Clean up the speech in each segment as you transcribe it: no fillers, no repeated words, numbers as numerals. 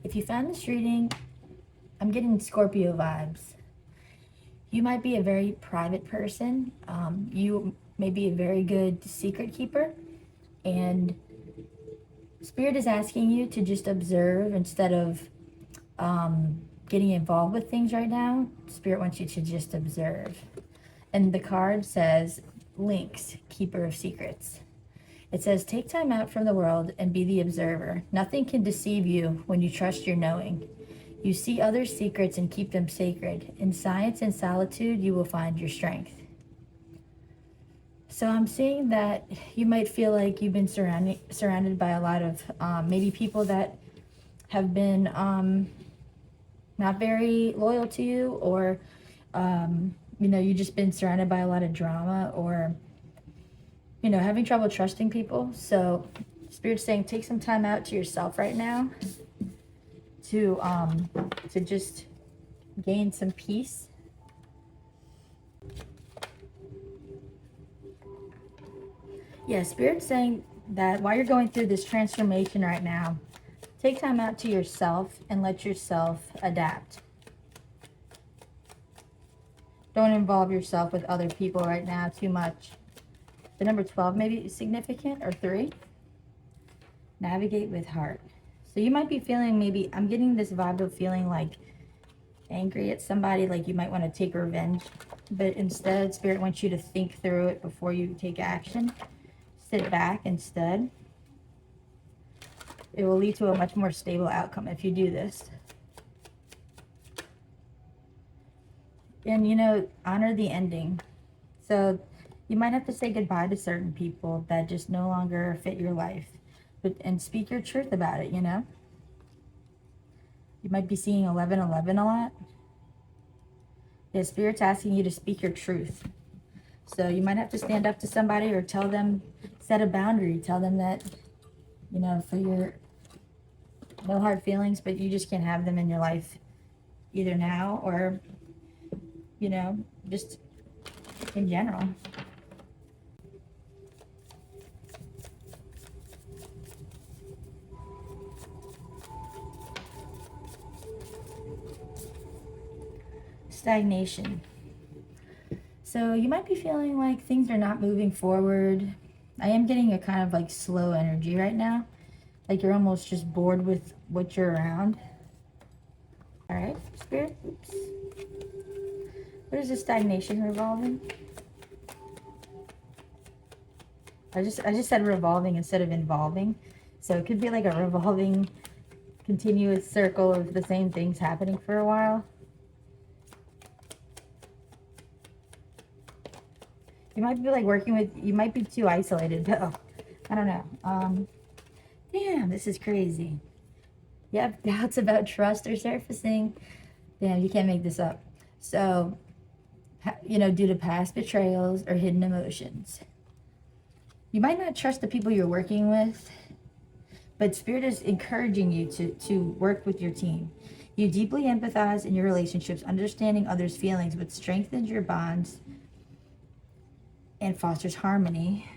If you found this reading, I'm getting Scorpio vibes. You might be a very private person. You may be a very good secret keeper. And Spirit is asking you to just observe instead of getting involved with things right now. Spirit wants you to just observe. And the card says, Lynx, keeper of secrets. It says, take time out from the world and be the observer. Nothing can deceive you when you trust your knowing. You see others' secrets and keep them sacred. In silence and solitude, you will find your strength. So I'm seeing that you might feel like you've been surrounded by a lot of maybe people that have been not very loyal to you, or you've just been surrounded by a lot of drama, or having trouble trusting people. So Spirit's saying take some time out to yourself right now to just gain some peace. Yeah, Spirit's saying that while you're going through this transformation right now, take time out to yourself and let yourself adapt. Don't involve yourself with other people right now too much. The number 12 maybe is significant, or 3. Navigate with heart. So you might be feeling, maybe I'm getting this vibe of feeling like angry at somebody, like you might want to take revenge, but instead Spirit wants you to think through it before you take action. Sit back instead. It will lead to a much more stable outcome if you do this. And honor the ending. So you might have to say goodbye to certain people that just no longer fit your life, and speak your truth about it. You might be seeing 1111 a lot. The Spirit's asking you to speak your truth. So you might have to stand up to somebody, or tell them, set a boundary, tell them that, for your, no hard feelings, but you just can't have them in your life either now or, just in general. Stagnation. So you might be feeling like things are not moving forward. I am getting a kind of like slow energy right now. Like you're almost just bored with what you're around. All right, Spirit. Oops. What is this stagnation revolving? I just said revolving instead of involving. So it could be like a revolving, continuous circle of the same things happening for a while. You might be like you might be too isolated, but I don't know. Damn, this is crazy. Yep, doubts about trust are surfacing. Damn, you can't make this up. So, due to past betrayals or hidden emotions. You might not trust the people you're working with, but Spirit is encouraging you to work with your team. You deeply empathize in your relationships, understanding others' feelings, which strengthens your bonds and fosters harmony.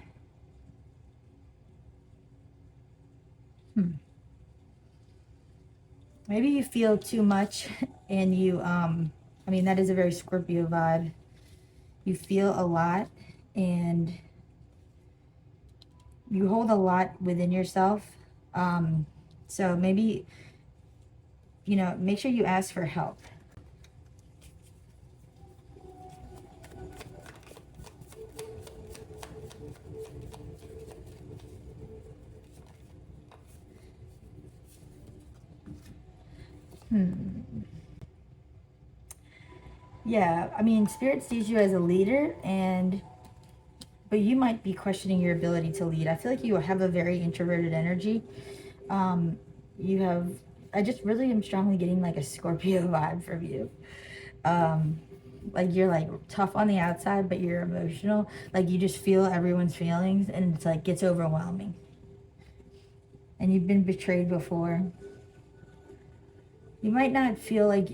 Maybe you feel too much and you, that is a very Scorpio vibe. You feel a lot and you hold a lot within yourself. So maybe, make sure you ask for help. Yeah, Spirit sees you as a leader, but you might be questioning your ability to lead. I feel like you have a very introverted energy. I just really am strongly getting like a Scorpio vibe from you. Like you're like tough on the outside, but you're emotional. Like you just feel everyone's feelings, and it's like gets overwhelming. And you've been betrayed before. You might not feel like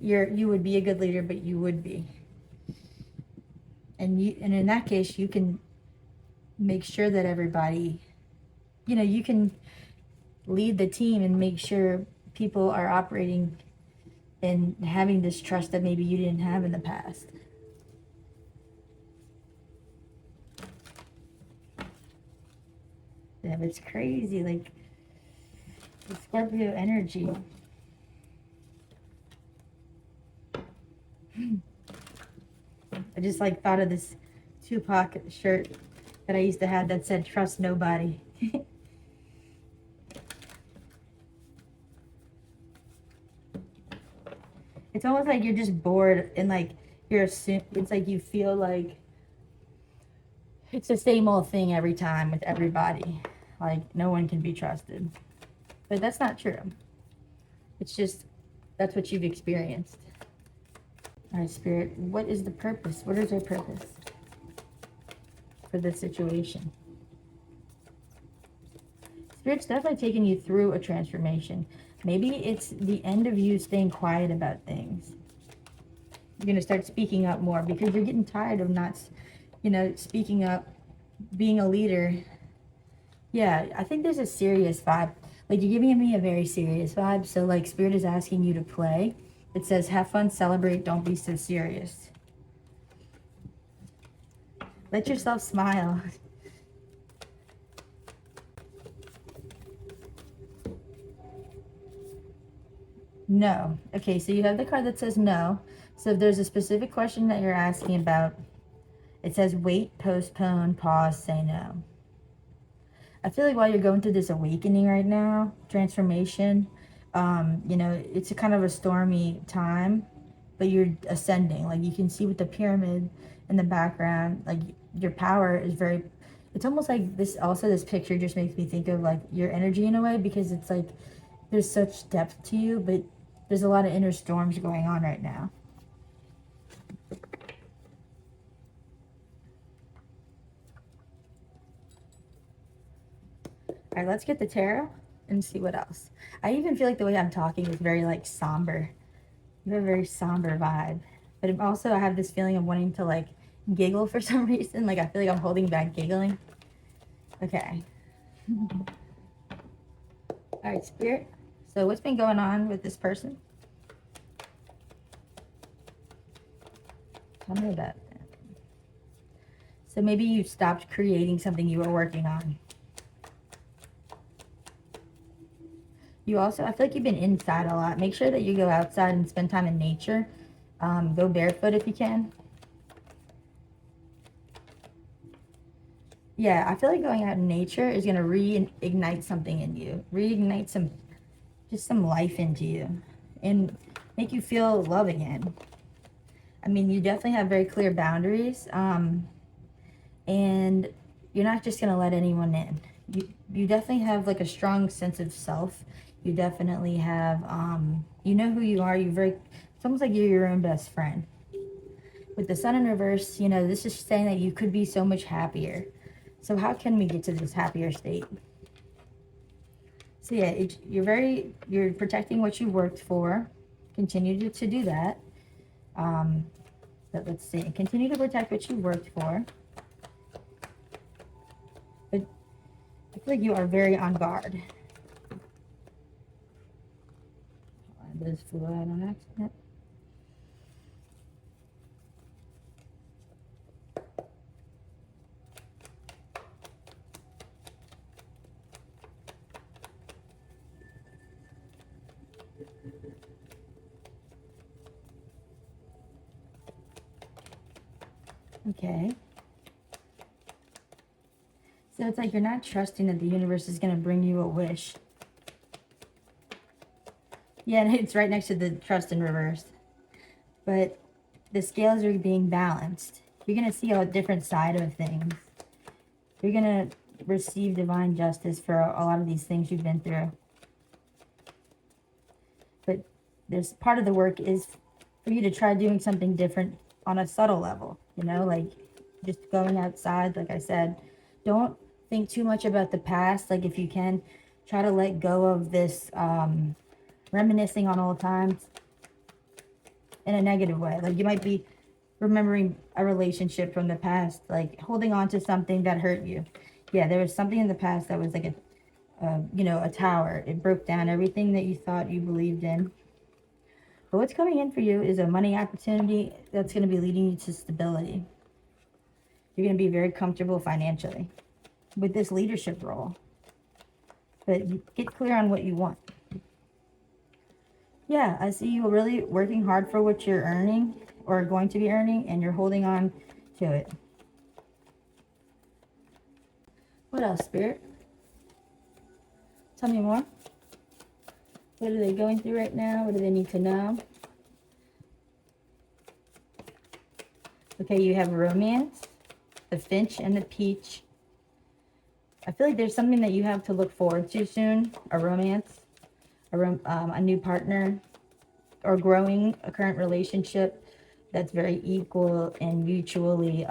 you would be a good leader, but you would be. And in that case, you can make sure that everybody, you can lead the team and make sure people are operating and having this trust that maybe you didn't have in the past. Yeah, it's crazy, like the Scorpio energy. I just like thought of this Tupac shirt that I used to have that said "Trust Nobody." It's almost like you're just bored and like it's like you feel like it's the same old thing every time with everybody. Like no one can be trusted. But that's not true. It's just that's what you've experienced. All right, Spirit, what is the purpose? What is our purpose for this situation? Spirit's definitely taking you through a transformation. Maybe it's the end of you staying quiet about things. You're going to start speaking up more because you're getting tired of not, speaking up, being a leader. Yeah, I think there's a serious vibe. Like, you're giving me a very serious vibe. So, like, Spirit is asking you to play. It says, have fun, celebrate, don't be so serious. Let yourself smile. No. Okay, so you have the card that says no. So if there's a specific question that you're asking about, it says wait, postpone, pause, say no. I feel like while you're going through this awakening right now, transformation, it's a kind of a stormy time, but you're ascending. Like you can see with the pyramid in the background, like your power is very, it's almost like this, also this picture just makes me think of like your energy in a way, because it's like there's such depth to you, but there's a lot of inner storms going on right now. All right, let's get the tarot and see what else. I even feel like the way I'm talking is very like somber. You have a very somber vibe. But also I have this feeling of wanting to like giggle for some reason. Like I feel like I'm holding back giggling. Okay. All right, Spirit. So what's been going on with this person? Tell me about that. So maybe you stopped creating something you were working on. You also, I feel like you've been inside a lot. Make sure that you go outside and spend time in nature. Go barefoot if you can. Yeah, I feel like going out in nature is going to reignite something in you. Reignite some life into you. And make you feel love again. I mean, you definitely have very clear boundaries. And you're not just going to let anyone in. You definitely have like a strong sense of self. You definitely have, you know who you are. It's almost like you're your own best friend. With the Sun in reverse, this is saying that you could be so much happier. So how can we get to this happier state? So yeah, you're protecting what you worked for. Continue to do that. But let's see, continue to protect what you worked for. But I feel like you are very on guard. This flew out on accident. Okay. So it's like you're not trusting that the universe is going to bring you a wish. Yeah, and it's right next to the trust in reverse. But the scales are being balanced. You're going to see a different side of things. You're going to receive divine justice for a lot of these things you've been through. But there's part of the work is for you to try doing something different on a subtle level, like just going outside. Like I said, don't think too much about the past. Like if you can, try to let go of this reminiscing on old times in a negative way. Like you might be remembering a relationship from the past, like holding on to something that hurt you. Yeah, there was something in the past that was like you know, a tower. It broke down everything that you thought you believed in. But what's coming in for you is a money opportunity that's going to be leading you to stability. You're going to be very comfortable financially with this leadership role. But get clear on what you want. Yeah, I see you really working hard for what you're earning or going to be earning, and you're holding on to it. What else, Spirit? Tell me more. What are they going through right now? What do they need to know? Okay, you have romance, the finch and the peach. I feel like there's something that you have to look forward to soon. A romance, a new partner, or growing a current relationship that's very equal and mutually,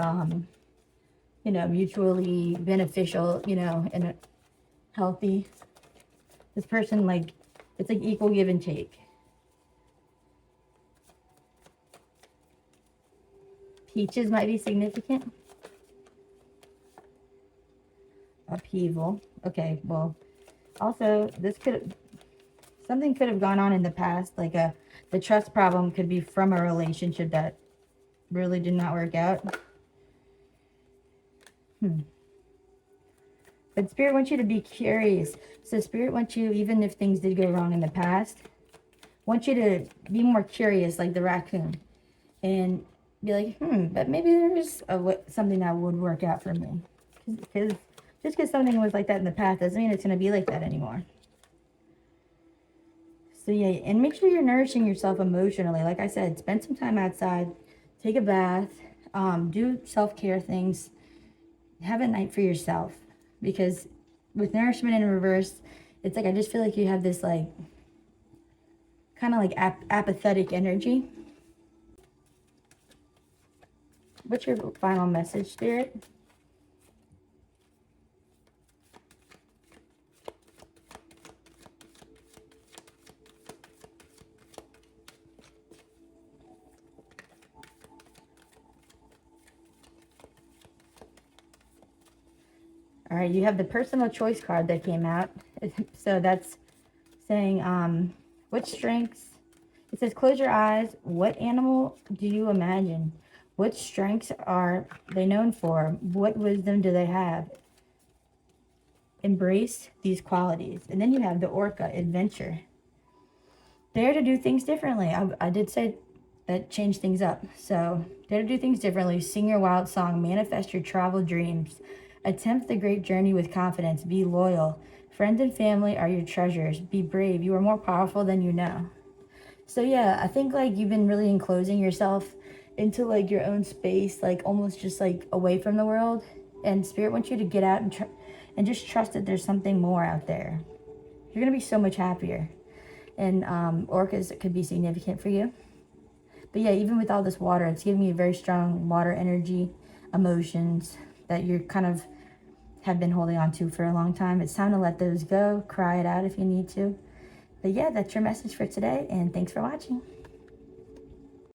you know, mutually beneficial, you know, and healthy. This person, like, it's like equal give and take. Peaches might be significant. Upheaval. Okay, well, also, something could have gone on in the past, like the trust problem could be from a relationship that really did not work out. But Spirit wants you to be curious. So Spirit wants you, even if things did go wrong in the past, wants you to be more curious, like the raccoon, and be like, but maybe there's something that would work out for me. Because just because something was like that in the past doesn't mean it's going to be like that anymore. So yeah, and make sure you're nourishing yourself emotionally. Like I said, spend some time outside, take a bath, do self-care things, have a night for yourself. Because with nourishment in reverse, it's like I just feel like you have this like kind of like apathetic energy. What's your final message, Spirit? All right, you have the personal choice card that came out. So that's saying, what strengths? It says, close your eyes. What animal do you imagine? What strengths are they known for? What wisdom do they have? Embrace these qualities. And then you have the orca, adventure. Dare to do things differently. I did say that change things up. So dare to do things differently. Sing your wild song. Manifest your travel dreams. Attempt the great journey with confidence. Be loyal. Friends and family are your treasures. Be brave. You are more powerful than you know. So yeah, I think like you've been really enclosing yourself into like your own space, like almost just like away from the world. And Spirit wants you to get out and just trust that there's something more out there. You're gonna be so much happier. And orcas could be significant for you. But yeah, even with all this water, it's giving you very strong water energy, emotions that you're kind of have been holding on to for a long time. It's time to let those go. Cry it out if you need to. But yeah, that's your message for today, and thanks for watching.